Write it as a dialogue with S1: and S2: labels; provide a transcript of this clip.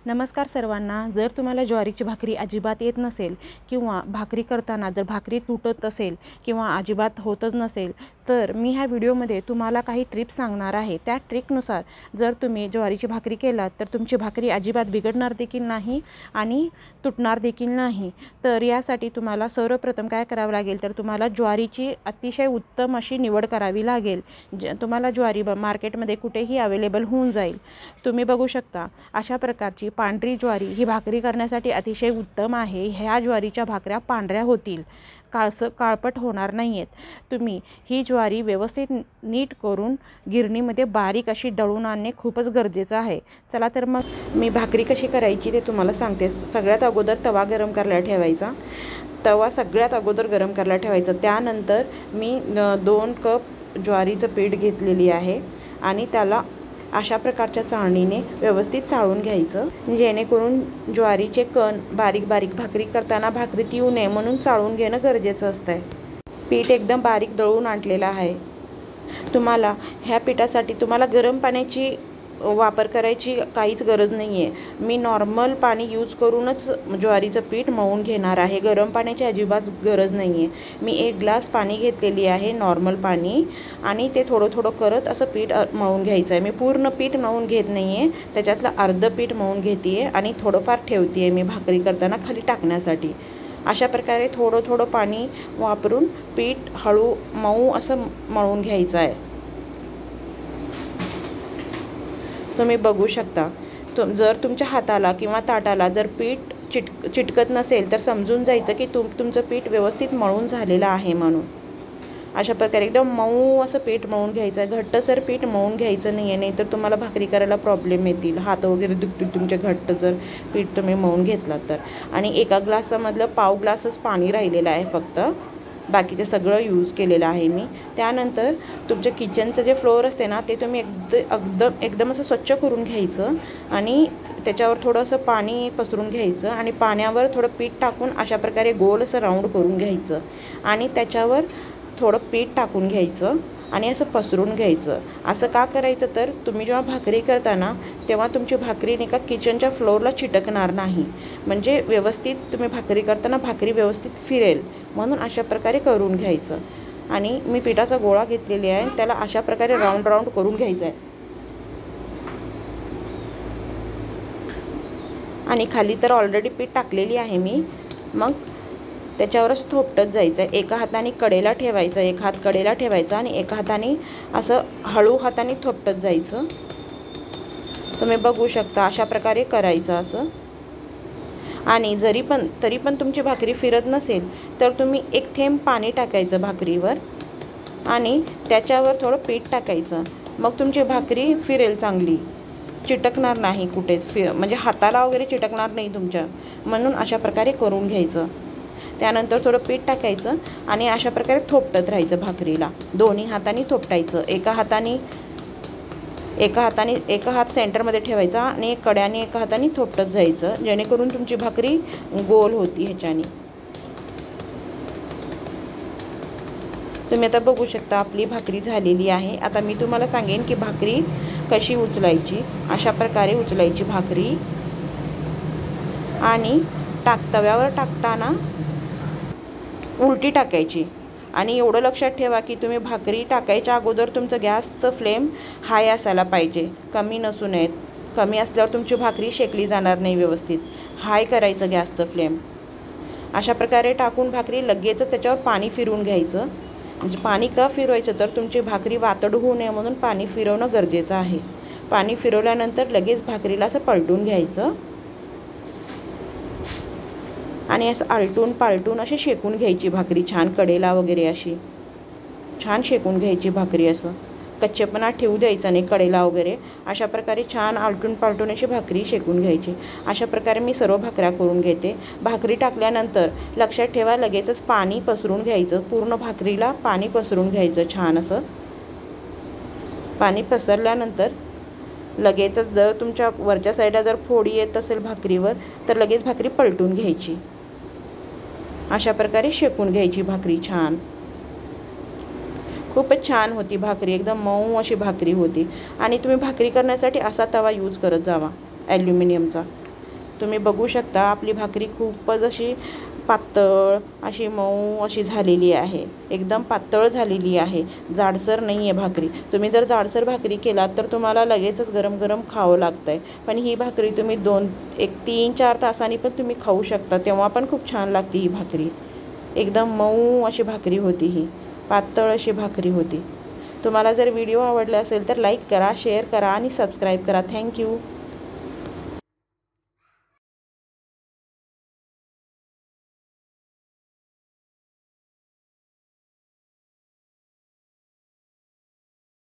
S1: नमस्कार सर्वांना। जर तुम्हाला ज्वारीची भाकरी अजिबात येत नसेल किंवा भाकरी करताना जर भाकरी तुटत असेल किंवा अजिबात होतच नसेल तर मी ह्या व्हिडिओमध्ये तुम्हाला काही ट्रिप्स सांगणार आहे। त्या ट्रिकनुसार जर तुम्ही ज्वारीची भाकरी केलात तर तुमची भाकरी अजिबात बिघडणार देखील नाही आणि तुटणार देखील नाही। तर यासाठी तुम्हाला सर्वप्रथम काय करावं लागेल तर तुम्हाला ज्वारीची अतिशय उत्तम अशी निवड करावी लागेल। तुम्हाला ज्वारी मार्केटमध्ये कुठेही अवेलेबल होऊन जाईल। तुम्ही बघू शकता अशा प्रकारची पांढरी ज्वारी ही भाकरी करण्यासाठी अतिशय उत्तम आहे। ह्या ज्वारीच्या भाकऱ्या पांढऱ्या होतील, काळपट होणार नाहीत। तुम्ही ही ज्वारी व्यवस्थित नीट करून गिरणीमध्ये बारीक अशी दळून आणणे खूपच गरजेचं आहे। चला तर मग मी भाकरी कशी करायची ते तुम्हाला सांगते। सगळ्यात अगोदर तवा गरम करायला ठेवायचा। तवा सगळ्यात अगोदर गरम करायला ठेवायचा। त्यानंतर मी 2 कप ज्वारीचं पीठ घेतलेली आहे आणि त्याला अशा प्रकारच्या चाळणीने व्यवस्थित चाळून घ्यायचं, जेणेकरून ज्वारीचे कण बारीक बारीक भाकरी करताना भाकरीत येऊ नये म्हणून चाळून घेणं गरजेचं असतं। पीठ एकदम बारीक दळून आणलेलं आहे। तुम्हाला ह्या पिठासाठी तुम्हाला गरम पाण्याची वापर करायची काहीच गरज नाही आहे। मी नॉर्मल पाणी यूज करूनच ज्वारीचं पीठ मळून घेणार आहे। गरम पाण्याची अजिबात गरज नाही आहे। मी 1 ग्लास पाणी घेतलेली आहे, नॉर्मल पाणी, आणि ते थोडं थोडं करत असं पीठ मळून घ्यायचं आहे। मी पूर्ण पीठ मळून घेत नाही आहे, त्याच्यातलं अर्ध पीठ मळून घेते आहे आणि थोडंफार ठेवते आहे मी भाकरी करताना खाली टाकण्यासाठी। अशा प्रकारे थोडं थोडं पाणी वापरून पीठ हळू मऊ असं मळून घ्यायचं आहे। तुम्ही बघू शकता। जर तुमच्या हाताला किंवा ताटाला जर पीठ चिटकत नसेल तर समजून जायचं की तुमचं पीठ व्यवस्थित मळून झालेलं आहे म्हणून। अशा प्रकारे एकदम मऊ असं पीठ मळून घ्यायचं आहे। घट्टसर पीठ मळून घ्यायचं नाही आहे, नाहीतर तुम्हाला भाकरी करायला प्रॉब्लेम येतील, हात वगैरे दुखतील तुमचे घट्ट जर पीठ तुम्ही मळून घेतलात तर। आणि 1 ग्लासामधलं पाव ग्लासच पाणी राहिलेलं आहे फक्त, बाकीचं सगळं यूज केलेलं आहे मी। त्यानंतर तुमच्या किचनचं जे फ्लोअर असते ना ते तुम्ही एकदम असं स्वच्छ करून घ्यायचं आणि त्याच्यावर थोडंसं पाणी पसरून घ्यायचं आणि पाण्यावर थोडं पीठ टाकून अशा प्रकारे गोल असं राऊंड करून घ्यायचं आणि त्याच्यावर थोडं पीठ टाकून घ्यायचं आणि असं पसरून घ्यायचं। असं का करायचं तर तुम्ही जेव्हा भाकरी करताना तेव्हा तुमची भाकरी नाही का किचनच्या फ्लोअरला चिटकणार नाही, म्हणजे व्यवस्थित तुम्ही भाकरी करताना भाकरी व्यवस्थित फिरेल म्हणून अशा प्रकारे करून घ्यायचं। आणि मी पिठाचा गोळा घेतलेली आहे, त्याला अशा प्रकारे राऊंड राऊंड करून घ्यायचं आहे आणि खाली तर ऑलरेडी पीठ टाकलेली आहे मी। मग त्याच्यावर असं थोपटत जायचं आहे। एका हाताने कडेला ठेवायचं, एक हात कडेला ठेवायचा आणि एका हाताने असं हळू हाताने थोपटत जायचं। तुम्ही बघू शकता अशा प्रकारे करायचं असं। आणि तरी पण तुमची भाकरी फिरत नसेल तर तुम्ही 1 थेंब पाणी टाकायचं भाकरीवर आणि त्याच्यावर थोडं पीठ टाकायचं, मग तुमची भाकरी फिरेल, चांगली चिटकणार नाही कुठेच, म्हणजे हाताला वगैरे चिटकणार नाही तुमच्या, म्हणून अशा प्रकारे करून घ्यायचं। त्यानंतर थोडं पीठ टाकायचं आणि अशा प्रकारे थोपटत राहायचं भाकरीला। दोन्ही हाताने थोपटायचं, एका हात सेंटरमध्ये ठेवायचा आणि कड्याने एका हाताने थोपटत जायचं, जेणेकरून तुमची भाकरी गोल होती ह्याच्याने। तुम्ही आता बघू शकता आपली भाकरी झालेली आहे। आता मी तुम्हाला सांगेन की भाकरी कशी उचलायची। अशा प्रकारे उचलायची भाकरी आणि तव्यावर टाकताना उलटी टाकायची। आणि एवढं लक्षात ठेवा की तुम्ही भाकरी टाकायच्या अगोदर तुमचं गॅसचं फ्लेम हाय असायला पाहिजे, कमी नसू नयेत। कमी असल्यावर तुमची भाकरी शेकली जाणार नाही व्यवस्थित। हाय करायचं गॅसचं फ्लेम। अशा प्रकारे टाकून भाकरी लगेचच त्याच्यावर पाणी फिरवून घ्यायचं। म्हणजे पाणी का फिरवायचं तर तुमची भाकरी वातड होऊ नये म्हणून पाणी फिरवणं गरजेचं आहे। पाणी फिरवल्यानंतर लगेच भाकरीला असं पलटून घ्यायचं आणि असं आलटून पालटून अशी शेकून घ्यायची भाकरी, छान कडेला वगैरे अशी छान शेकून घ्यायची भाकरी। असं कच्चेपणा ठेवू द्यायचा नाही कडेला वगैरे। अशा प्रकारे छान आलटून पालटून अशी भाकरी शेकून घ्यायची। अशा प्रकारे मी सर्व भाकऱ्या करून घेते। भाकरी टाकल्यानंतर लक्षात ठेवा लगेचच पाणी पसरून घ्यायचं, पूर्ण भाकरीला पाणी पसरून घ्यायचं छान असं। पाणी पसरल्यानंतर लगेचच जर तुमच्या वरच्या साईडला जर फोडी येत असेल भाकरीवर तर लगेच भाकरी पलटून घ्यायची। अशा प्रकारे शेकून घ्यायची भाकरी छान। खूपच छान होती भाकरी, एकदम मऊ अशी भाकरी होती। आणि तुम्ही भाकरी करण्यासाठी असा तवा यूज करत जावा ॲल्युमिनियमचा, तुम्ही बघू शकता आपली भाकरी खूपच अशी पातळ अशी मऊ अशी झालेली आहे, एकदम पातळ झालेली आहे, जाडसर नाही आहे भाकरी। तुम्ही जर जाडसर भाकरी केलात तर तुम्हाला लगेचच गरम गरम खावं लागतंय, पण ही भाकरी तुम्ही 3-4 तासांनी पण तुम्ही खाऊ शकता, तेव्हा पण खूप छान लागते ही भाकरी। एकदम मऊ अशी भाकरी होती, ही पातळ अशी भाकरी होती। तुम्हाला जर व्हिडिओ आवडला असेल तर लाईक करा, शेअर करा आणि सबस्क्राईब करा। थँक्यू।